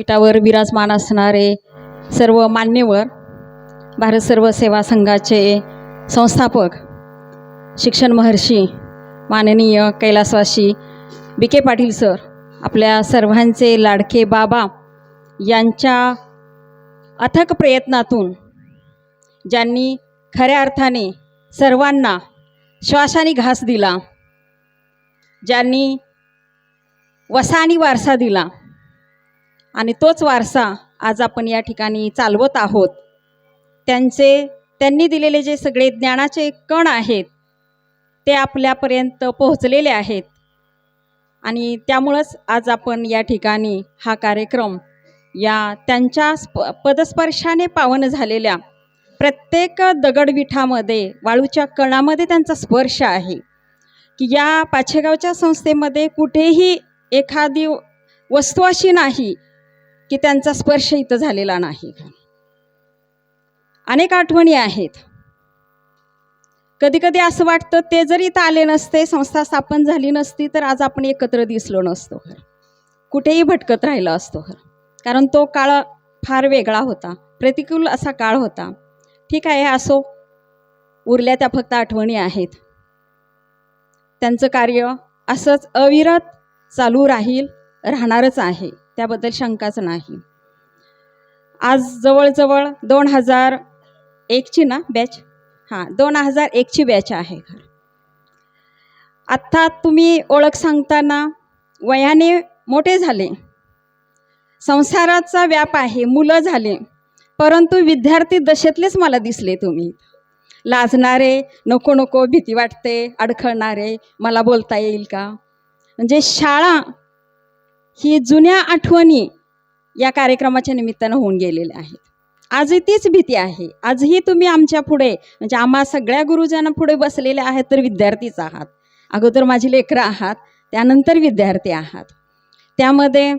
पीठावर विराजमान असणारे सर्व मान्यवर, भारत सर्व सेवा संघाचे संस्थापक, शिक्षण महर्षी माननीय कैलासवासी BK पाटील सर, आपल्या सर्वांचे लाडके बाबा यांच्या अथक प्रयत्नातून ज्यांनी खऱ्या अर्थाने सर्वांना श्वासाने घास दिला, ज्यांनी वसा आणि वारसा दिला आणि तोच वारसा आज आपण या ठिकाणी चालवत आहोत. त्यांनी दिलेले जे सगळे ज्ञानाचे कण आहेत ते आपल्यापर्यंत पोहोचलेले आहेत आणि त्यामुळंच आज आपण या ठिकाणी हा कार्यक्रम या त्यांच्या पदस्पर्शाने पावन झालेल्या प्रत्येक दगडविठामध्ये, वाळूच्या कणामध्ये त्यांचा स्पर्श आहे की या पाचेगावच्या संस्थेमध्ये कुठेही एखादी वस्तू अशी नाही की त्यांचा स्पर्श इथं झालेला नाही. अनेक आठवणी आहेत. कधी कधी असं वाटतं ते जरी इथं आले नसते, संस्था स्थापन झाली नसती तर आज आपण एकत्र दिसलो नसतो, कुठेही भटकत राहिलो असतो. कारण तो काळ फार वेगळा होता, प्रतिकूल असा काळ होता. ठीक आहे, असो, उरल्या त्या फक्त आठवणी आहेत. त्यांचं कार्य असंच अविरत चालू राहणारच आहे, त्याबद्दल शंकाच नाही. आज जवळजवळ 2001ची ना बॅच, 2001ची बॅच आहे. आत्ता तुम्ही ओळख सांगताना वयाने मोठे झाले, संसाराचा व्याप आहे, मुलं झाले, परंतु विद्यार्थी दशेतलेच मला दिसले तुम्ही. लाजणारे, नको नको भीती वाटते, अडखळणारे, मला बोलता येईल का. म्हणजे शाळा ही जुन्या आठवणी या कार्यक्रमाच्या निमित्तानं होऊन गेलेल्या आहेत. आजही तीच भीती आहे. आजही तुम्ही आमच्या पुढे, म्हणजे आम्हा सगळ्या गुरुजनां पुढे बसलेले आहेत तर विद्यार्थीच आहात. अगोदर माझी लेकरं आहात, त्यानंतर विद्यार्थी आहात. त्यामध्ये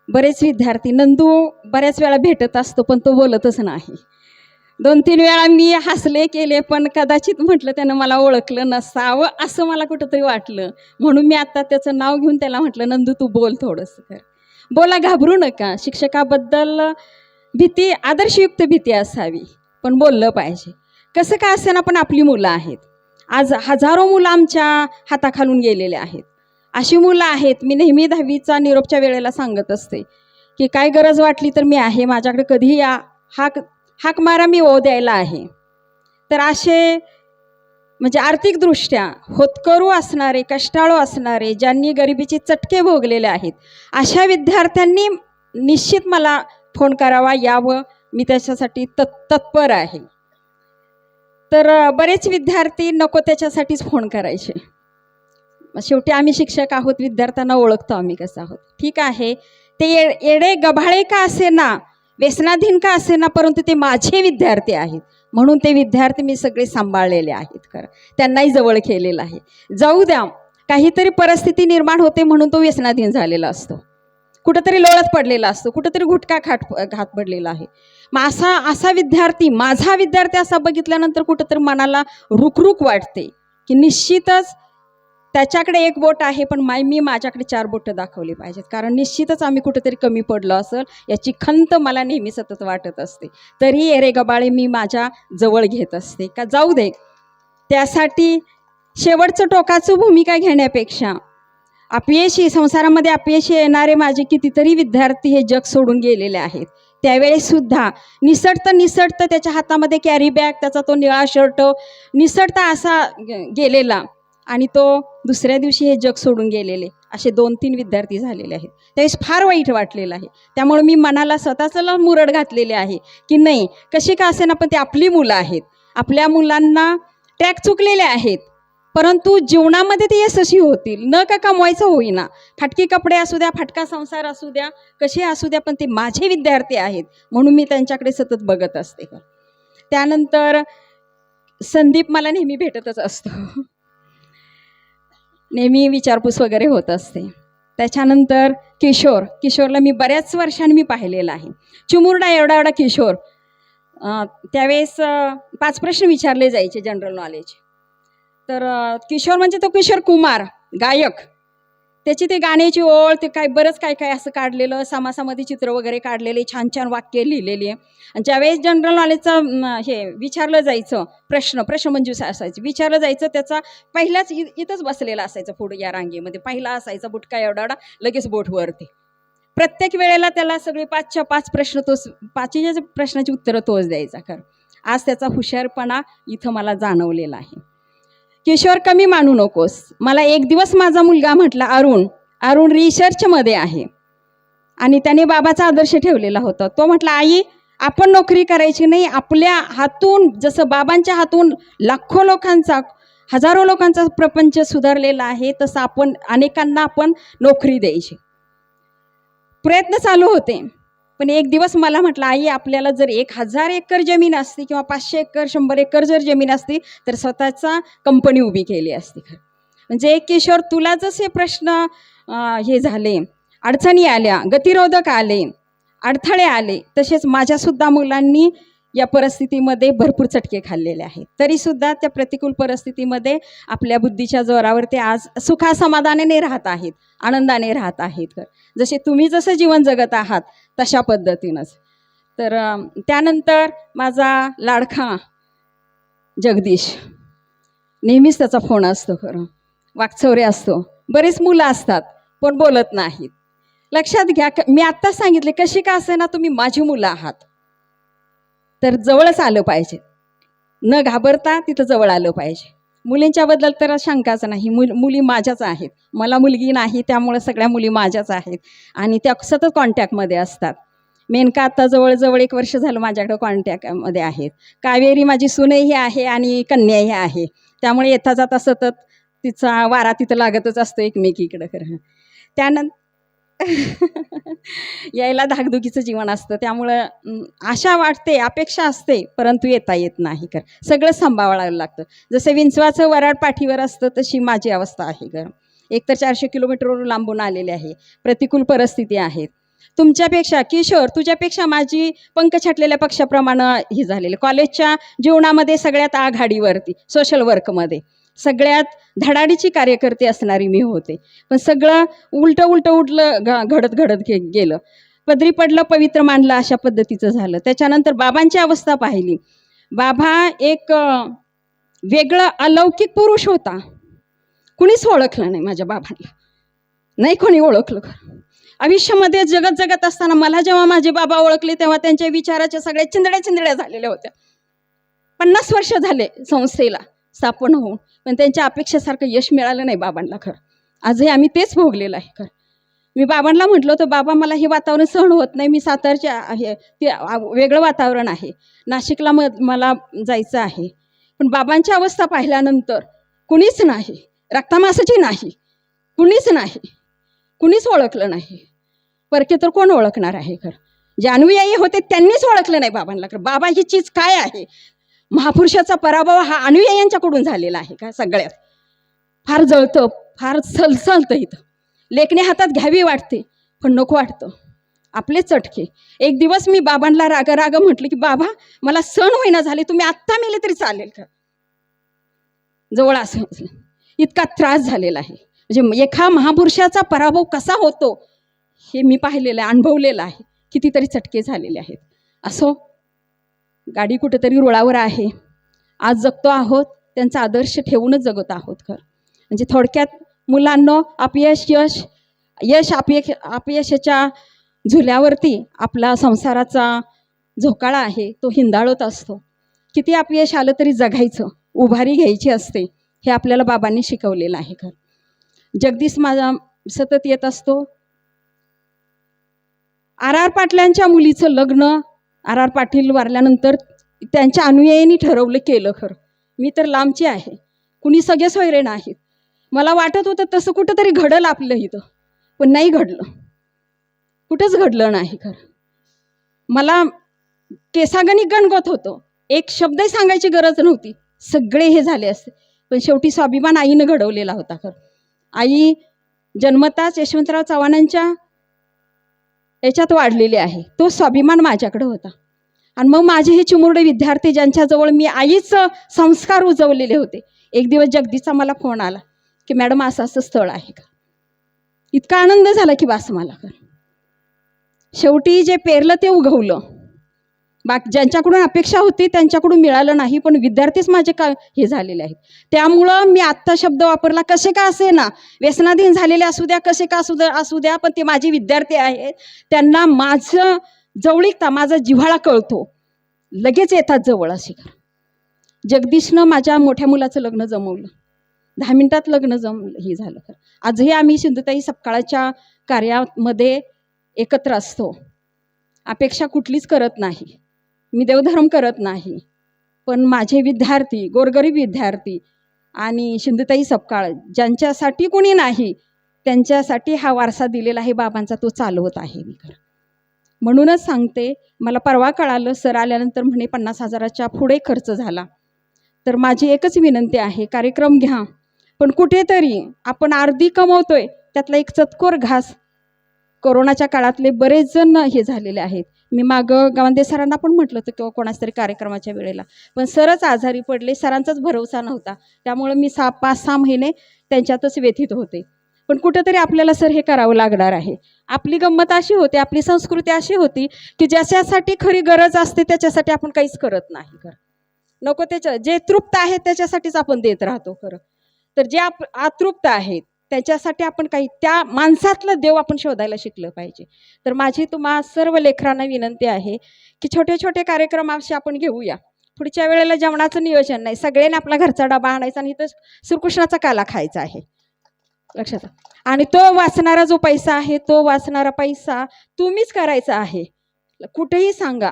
बरेच विद्यार्थी, नंदू बऱ्याच वेळा भेटत असतो पण तो बोलतच नाही. 2-3 वेळा मी हसले केले पण कदाचित म्हटलं त्यानं मला ओळखलं नसावं असं मला कुठंतरी वाटलं, म्हणून मी आता त्याचं नाव घेऊन त्याला म्हटलं, नंदू तू बोल, थोडंसं कर, बोला, घाबरू नका. शिक्षकाबद्दल भीती, आदर्शयुक्त भीती असावी, पण बोललं पाहिजे. कसं काय असेना, पण आपली मुलं आहेत. आज हजारो मुलं आमच्या हाताखालून गेलेले आहेत. अशी मुलं आहेत, मी नेहमी 10वीचा निरोपच्या वेळेला सांगत असते की काय गरज वाटली तर मी आहे, माझ्याकडे कधीही या हाक मारा, मी द्यायला आहे. तर असे म्हणजे आर्थिकदृष्ट्या होतकरू असणारे, कष्टाळू असणारे, ज्यांनी गरिबीचे चटके भोगलेले आहेत, अशा विद्यार्थ्यांनी निश्चित मला फोन करावा, यावं, मी त्याच्यासाठी तत्पर आहे. तर बरेच विद्यार्थी नको त्याच्यासाठीच फोन करायचे. शेवटी आम्ही शिक्षक आहोत, विद्यार्थ्यांना ओळखतो आम्ही कसं आहोत. ठीक आहे, ते येडे गभाळे का असेना, व्यसनाधीन का असेना, परंतु ते माझे विद्यार्थी आहेत, म्हणून ते विद्यार्थी मी सगळे सांभाळलेले आहेत. खरं त्यांनाही जवळ केलेलं आहे. जाऊ द्या, काहीतरी परिस्थिती निर्माण होते म्हणून तो व्यसनाधीन झालेला असतो, कुठंतरी लोळत पडलेला असतो, कुठंतरी गुटखा घात पडलेला आहे. मग असा विद्यार्थी, माझा विद्यार्थी असा बघितल्यानंतर कुठंतरी मनाला रुकरुक वाटते की निश्चितच त्याच्याकडे एक बोट आहे पण मी माझ्याकडे 4 बोटं दाखवली पाहिजेत. कारण निश्चितच आम्ही कुठेतरी कमी पडलो असेल याची खंत मला नेहमी सतत वाटत असते. तरी एरे गबाळे मी माझ्या जवळ घेत असते का जाऊ दे. त्यासाठी शेवटचं टोकाचं भूमिका घेण्यापेक्षा अपयशी, संसारामध्ये अपयशी येणारे माझे कितीतरी विद्यार्थी हे जग सोडून गेलेले आहेत. त्यावेळेसुद्धा निसटतं त्याच्या हातामध्ये कॅरी बॅग, त्याचा तो निळा शर्ट निसटता असा गेलेला आणि तो दुसऱ्या दिवशी हे जग सोडून गेलेले असे 2-3 विद्यार्थी झालेले आहेत. त्यावेळेस फार वाईट वाटलेलं आहे. त्यामुळे मी मनाला स्वतःला मुरड घातलेले आहे की नाही, कशी का असेना पण ते आपली मुलं आहेत. आपल्या मुलांना ट्रॅक चुकलेले आहेत, परंतु जीवनामध्ये ते यशस्वी होतील. न का कमवायचं होईना, फाटकी कपडे असू द्या, फाटका संसार असू द्या, कसे असू द्या, पण ते माझे विद्यार्थी आहेत म्हणून मी त्यांच्याकडे सतत बघत असते. त्यानंतर संदीप मला नेहमी भेटतच असतो, नेहमी विचारपूस वगैरे होत असते. त्याच्यानंतर किशोरला मी बऱ्याच वर्षांनी मी पाहिलेलं आहे. चिमुरडा एवढा किशोर. त्यावेळेस 5 प्रश्न विचारले जायचे जनरल नॉलेज. तर किशोर म्हणजे तो किशोर कुमार गायक, त्याची ते गाण्याची ओळ, ते काय बरंच काय काय असं काढलेलं, समासामध्ये चित्र वगैरे काढलेले, छान छान वाक्य लिहिलेली आहे. आणि ज्यावेळेस जनरल नॉलेजचं हे विचारलं जायचं, प्रश्नमंजुषा असायची, विचारलं जायचं, त्याचा पहिल्याच इथंच बसलेला असायचं पुढे या रांगेमध्ये, पहिला असायचा बुटका एवढा एवढा, लगेच बोट वरती. प्रत्येक वेळेला त्याला सगळे 5च्या 5 प्रश्न तोच, 5च्या प्रश्नाची उत्तरं तोच द्यायचा. खरं आज त्याचा हुशारपणा इथं मला जाणवलेला आहे. किशोर कमी मानू नकोस. मला एक दिवस माझा मुलगा म्हटला, अरुण रिसर्चमध्ये आहे आणि त्याने बाबाचा आदर्श ठेवलेला होता. तो म्हटला, आई आपण नोकरी करायची नाही, आपल्या हातून जसं बाबांच्या हातून लाखो लोकांचा, हजारो लोकांचा प्रपंच सुधारलेला आहे, तसं आपण अनेकांना आपण नोकरी द्यायची. प्रयत्न चालू होते. पण एक दिवस मला म्हटलं, आई आपल्याला जर 1000 एकर जमीन असती किंवा 500 एकर 100 एकर जर जमीन असती तर स्वतःचा कंपनी उभी केली असती. म्हणजे किशोर, तुला जसे प्रश्न हे झाले, अडचणी आल्या, गतिरोधक आले, अडथळे आले, तसेच माझ्यासुद्धा मुलांनी या परिस्थितीमध्ये भरपूर चटके खाल्लेले आहेत. तरीसुद्धा त्या प्रतिकूल परिस्थितीमध्ये आपल्या बुद्धीच्या जोरावर ते आज सुखासमाधानाने राहत आहेत, आनंदाने राहत आहेत. जसे तुम्ही जसं जीवन जगत आहात तशा पद्धतीनंच. तर त्यानंतर माझा लाडका जगदीश, नेहमीच त्याचा फोन असतो. खरं वाकचौरे असतो, बरेच मुलं असतात पण बोलत नाहीत. लक्षात घ्या, मी आत्ताच सांगितले, कशी का असे ना, तुम्ही माझी मुलं आहात तर जवळच आलं पाहिजे, न घाबरता तिथं जवळ आलं पाहिजे. मुलींच्याबद्दल तर शंकाच नाही, मुली माझ्याच आहेत. मला मुलगी नाही, त्यामुळे सगळ्या मुली माझ्याच आहेत आणि त्या सतत कॉन्टॅक्टमध्ये असतात. मेनका आता जवळजवळ 1 वर्ष झालं माझ्याकडं कॉन्टॅक्टमध्ये आहेत. कावेरी माझी सूनही आहे आणि कन्याही आहे, त्यामुळे येता जाता सतत तिचा वारा तिथं लागतच असतो एकमेकीकडं. खरं त्यानंतर यायला धाकधुकीचं जीवन असतं, त्यामुळं आशा वाटते, अपेक्षा असते, परंतु येता येत नाही. सगळं सांभाळावं लागतं. जसं विंचवाचं वराड पाठीवर असतं तशी माझी अवस्था आहे. एकतर 400 किलोमीटरवरून लांबून आलेले आहे, प्रतिकूल परिस्थिती आहेत. तुमच्यापेक्षा किशोर, तुझ्यापेक्षा माझी पंख छाटलेल्या पक्षाप्रमाणे ही झालेली. कॉलेजच्या जीवनामध्ये सगळ्यात आघाडीवरती, सोशल वर्कमध्ये सगळ्यात धडाडीची कार्यकर्ते असणारी मी होते. पण सगळं उलटं घडत गेलं. पदरी पडलं, पवित्र मानलं, अशा पद्धतीचं झालं. त्याच्यानंतर बाबांची अवस्था पाहिली. बाबा एक वेगळं अलौकिक पुरुष होता. कुणीच ओळखलं नाही माझ्या बाबांना, नाही कोणी ओळखलं. आयुष्यामध्ये जगत असताना मला जेव्हा माझे बाबा ओळखले तेव्हा त्यांच्या विचाराच्या सगळ्या चिंधड्या झालेल्या होत्या. 50 वर्ष झाले संस्थेला स्थापन होऊन, पण त्यांच्या अपेक्षेसारखं यश मिळालं नाही बाबांना. खरं आजही आम्ही तेच भोगलेलं आहे. खरं मी बाबांना म्हटलं होतं, बाबा मला हे वातावरण सहन होत नाही, मी सातारच्या आहे, ते वेगळं वातावरण आहे, नाशिकला मला जायचं आहे. पण बाबांची अवस्था पाहिल्यानंतर कुणीच नाही, रक्तामासाची नाही, कुणीच ओळखलं नाही. परके तर कोण ओळखणार आहे. खरं जे अनुयायी होते त्यांनीच ओळखलं नाही बाबांना. खरं बाबा ही चीज काय आहे. महापुरुषाचा पराभव हा अनुयायांच्याकडून झालेला आहे. का सगळ्यात फार जळतं, फार सलसलतं. इथं लेखणी हातात घ्यावी वाटते पण नको वाटतं, आपले चटके. एक दिवस मी बाबांना राग म्हटलं की बाबा मला सहन होईना झाले, तुम्ही आत्ता मेले तरी चालेल का. जवळ असं इतका त्रास झालेला आहे. म्हणजे एका महापुरुषाचा पराभव कसा होतो हे मी पाहिलेलं आहे, अनुभवलेलं आहे. कितीतरी चटके झालेले आहेत. असो, गाडी कुठेतरी रुळावर आहे. आज जगतो आहोत, त्यांचा आदर्श ठेवूनच जगत आहोत. खरं म्हणजे थोडक्यात मुलांनो, यश अपयशाच्या झुल्यावरती आपला संसाराचा झोकाळा आहे तो हिंदाळत असतो. किती अपयश आलं तरी जगायचं, उभारी घ्यायची असते, हे आपल्याला बाबांनी शिकवलेलं आहे. खरं जगदीश माझा सतत येत असतो. RR पाटलांच्या मुलीचं लग्न RR पाटील वारल्यानंतर त्यांच्या अनुयायांनी ठरवलं, केलं. खरं मी तर लांबची आहे, कुणी सगळे सोयरे नाहीत. मला वाटत होतं तसं कुठंतरी घडलं आपलं इथं, पण नाही घडलं, कुठंच घडलं नाही. खरं मला केसागणी गणगत होतं, एक शब्दही सांगायची गरज नव्हती, सगळे हे झाले असते. पण शेवटी स्वाभिमान आईनं घडवलेला होता. खरं आई जन्मताच यशवंतराव चव्हाणांच्या याच्यात वाढलेली आहे, तो स्वाभिमान माझ्याकडे होता. आणि मग माझे हे चिमुरडे विद्यार्थी ज्यांच्याजवळ मी आईचं संस्कार उजवलेले होते, एक दिवस जगदीशचा मला फोन आला की मॅडम असं स्थळ आहे का. इतका आनंद झाला की बास मला. शेवटी जे पेरलं ते उगवलं. ज्यांच्याकडून अपेक्षा होती त्यांच्याकडून मिळालं नाही, पण विद्यार्थीच माझे का हे झालेले आहेत. त्यामुळं मी आत्ता शब्द वापरला, कसे का असे ना, व्यसनाधीन झालेले असू द्या, कसे का असू द्या, पण ते माझे विद्यार्थी आहेत. त्यांना माझं जवळीकता, माझा जिव्हाळा कळतो, लगेच येतात जवळ. अशी जगदीशनं माझ्या मोठ्या मुलाचं लग्न जमवलं, 10 मिनिटात लग्न हे झालं. आजही आम्ही सिंधुताई सपकाळच्या कार्यामध्ये एकत्र असतो. अपेक्षा कुठलीच करत नाही, मी देवधर्म करत नाही, पण माझे विद्यार्थी, गोरगरीब विद्यार्थी आणि सिंधुताई सपकाळ ज्यांच्यासाठी कोणी नाही त्यांच्यासाठी हा वारसा दिलेला आहे बाबांचा, तो चालवत आहे मी. म्हणूनच सांगते, मला परवा कळालं, सर आल्यानंतर म्हणे 50,000च्या पुढे खर्च झाला. तर माझी एकच विनंती आहे, कार्यक्रम घ्या, पण कुठेतरी आपण अर्धी कमवतोय त्यातला एक चतकोर घास. कोरोनाच्या काळातले बरेच जण हे झालेले आहेत. मी मागं गावंदे सरांना पण म्हटलं होतं किंवा कोणाच तरी कार्यक्रमाच्या वेळेला, पण सरच आजारी पडले, सरांचाच भरवसा नव्हता. त्यामुळे मी 5-6 महिने त्यांच्यातच व्यथित होते. पण कुठेतरी आपल्याला सर हे करावं लागणार आहे. आपली गंमत अशी होती, आपली संस्कृती अशी होती की ज्याच्यासाठी खरी गरज असते त्याच्यासाठी आपण काहीच करत नाही. नको त्याच्या जे तृप्त आहे त्याच्यासाठीच आपण देत राहतो. तर जे अतृप्त आहेत त्याच्यासाठी आपण काही, त्या माणसातलं देव आपण शोधायला शिकलं पाहिजे. तर माझी तुम्हा सर्व लेकरांना विनंती आहे की छोटे छोटे कार्यक्रम असे आपण घेऊया. पुढच्या वेळेला जेवणाचं नियोजन नाही, सगळ्यांनी आपला घरचा डबा आणायचा आणि इथं श्रीकृष्णाचा काला खायचा आहे, लक्षात. आणि तो वाचणारा जो पैसा आहे, तो वाचणारा पैसा तुम्हीच करायचा आहे. कुठेही सांगा,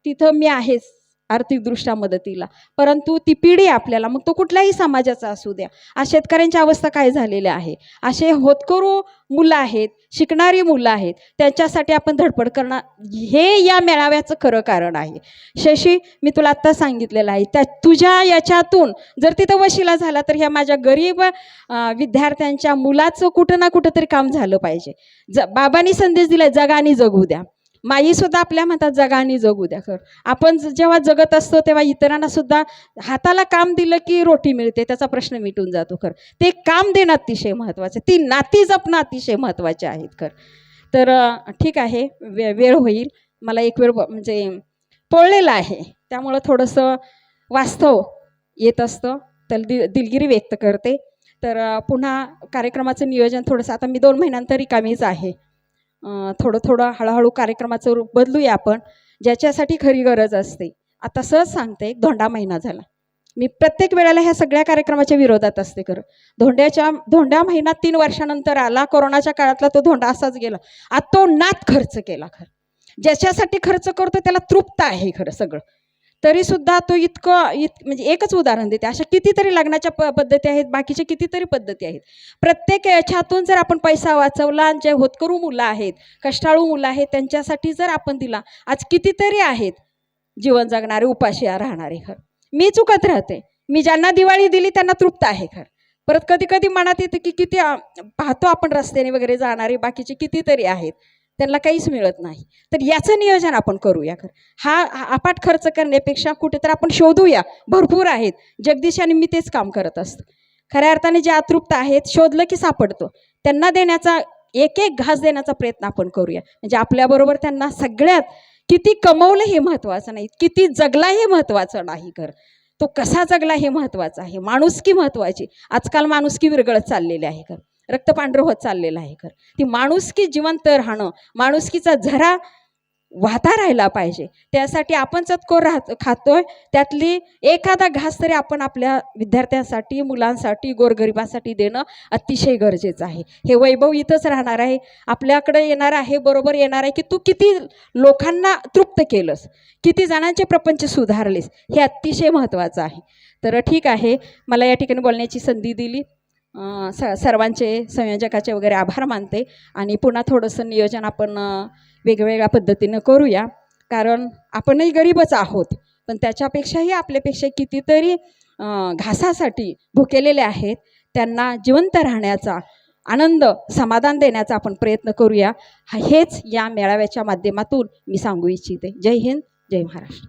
तिथं मी आहेच आर्थिकदृष्ट्या मदतीला. परंतु ती पिढी आपल्याला, मग तो कुठल्याही समाजाचा असू द्या, आज शेतकऱ्यांची अवस्था काय झालेली आहे, असे होतकरू मुलं आहेत, शिकणारी मुलं आहेत, त्यांच्यासाठी आपण धडपड करणं हे या मेळाव्याचं खरं कारण आहे. शशी, मी तुला आत्ता सांगितलेलं आहे, त्या तुझ्या याच्यातून जर तिथं वशिला झाला तर ह्या माझ्या गरीब विद्यार्थ्यांच्या मुलाचं कुठं ना कुठं तरी काम झालं पाहिजे. बाबांनी संदेश दिला, जगाने जगू द्या. माईसुद्धा आपल्या म्हणतात जगाने जगू द्या. आपण जेव्हा जगत असतो तेव्हा इतरांना सुद्धा हाताला काम दिलं की रोटी मिळते, त्याचा प्रश्न मिटून जातो. ते काम देणं अतिशय महत्त्वाचं, ती नाती जपणं अतिशय महत्त्वाचे आहेत. तर ठीक आहे, वेळ होईल, मला एक वेळ म्हणजे पोळलेलं आहे, त्यामुळं थोडंसं वास्तव येत असतं, तर दिलगिरी व्यक्त करते. तर पुन्हा कार्यक्रमाचं नियोजन थोडंसं, आता मी 2 महिन्यांतर रिकामीच आहे, थोडं हळूहळू कार्यक्रमाचं रूप बदलूया आपण, ज्याच्यासाठी खरी गरज असते. आता सहज सांगते, धोंडा महिना झाला, मी प्रत्येक वेळेला ह्या सगळ्या कार्यक्रमाच्या विरोधात असते. धोंड्या महिना 3 वर्षानंतर आला, कोरोनाच्या काळातला तो धोंडा असाच गेला. आता तो नात खर्च केला. ज्याच्यासाठी खर्च करतो त्याला तृप्त आहे सगळं, तरीसुद्धा तो म्हणजे एकच उदाहरण देते, अशा कितीतरी लग्नाच्या पद्धती आहेत, बाकीच्या कितीतरी पद्धती आहेत. प्रत्येक याच्यातून जर आपण पैसा वाचवला, जे होतकरू मुलं आहेत, कष्टाळू मुलं आहेत, त्यांच्यासाठी जर आपण दिला, आज कितीतरी आहेत जीवन जगणारे, उपाशी राहणारे. मी चुकत राहते, मी ज्यांना दिवाळी दिली त्यांना तृप्त आहे. परत कधी कधी मनात येतं की किती पाहतो आपण रस्त्याने वगैरे जाणारे बाकीचे कितीतरी आहेत, त्यांना काहीच मिळत नाही. तर याचं नियोजन आपण करूया. हा अपाट खर्च करण्यापेक्षा कुठेतरी आपण शोधूया, भरपूर आहेत. जगदीश आणि मी तेच काम करत असतो. खऱ्या अर्थाने जे अतृप्त आहेत शोधलं की सापडतो, त्यांना देण्याचा, एक एक घास देण्याचा प्रयत्न आपण करूया. म्हणजे आपल्याबरोबर त्यांना सगळ्यात किती कमवलं हे महत्त्वाचं नाही, किती जगला हे महत्त्वाचं नाही, तो कसा जगला हे महत्त्वाचं आहे. माणुसकी महत्त्वाची. आजकाल माणुसकी विरघळत चाललेली आहे, रक्त पांढरं होत चाललेलं आहे. ती माणुसकी जिवंत राहणं, माणुसकीचा झरा वाहता राहिला पाहिजे. त्यासाठी आपण चतकोर खातोय, त्यातली एखादा घास तरी आपण आपल्या विद्यार्थ्यांसाठी, मुलांसाठी, गोरगरिबांसाठी देणं अतिशय गरजेचं आहे. हे वैभव इथंच राहणार आहे, आपल्याकडे येणार आहे, बरोबर येणार आहे की तू किती लोकांना तृप्त केलंस, किती जणांचे प्रपंच सुधारलेस, हे अतिशय महत्त्वाचं आहे. तर ठीक आहे, मला या ठिकाणी बोलण्याची संधी दिली, सर्वांचे, संयोजकाचे वगैरे आभार मानते. आणि पुन्हा थोडंसं नियोजन आपण वेगवेगळ्या पद्धतीनं करूया, कारण आपणही गरीबच आहोत, पण त्याच्यापेक्षाही आपल्यापेक्षा कितीतरी घासासाठी भुकेलेले आहेत, त्यांना जिवंत राहण्याचा आनंद, समाधान देण्याचा आपण प्रयत्न करूया. हेच या मेळाव्याच्या माध्यमातून मी सांगू इच्छिते. जय हिंद, जय महाराष्ट्र.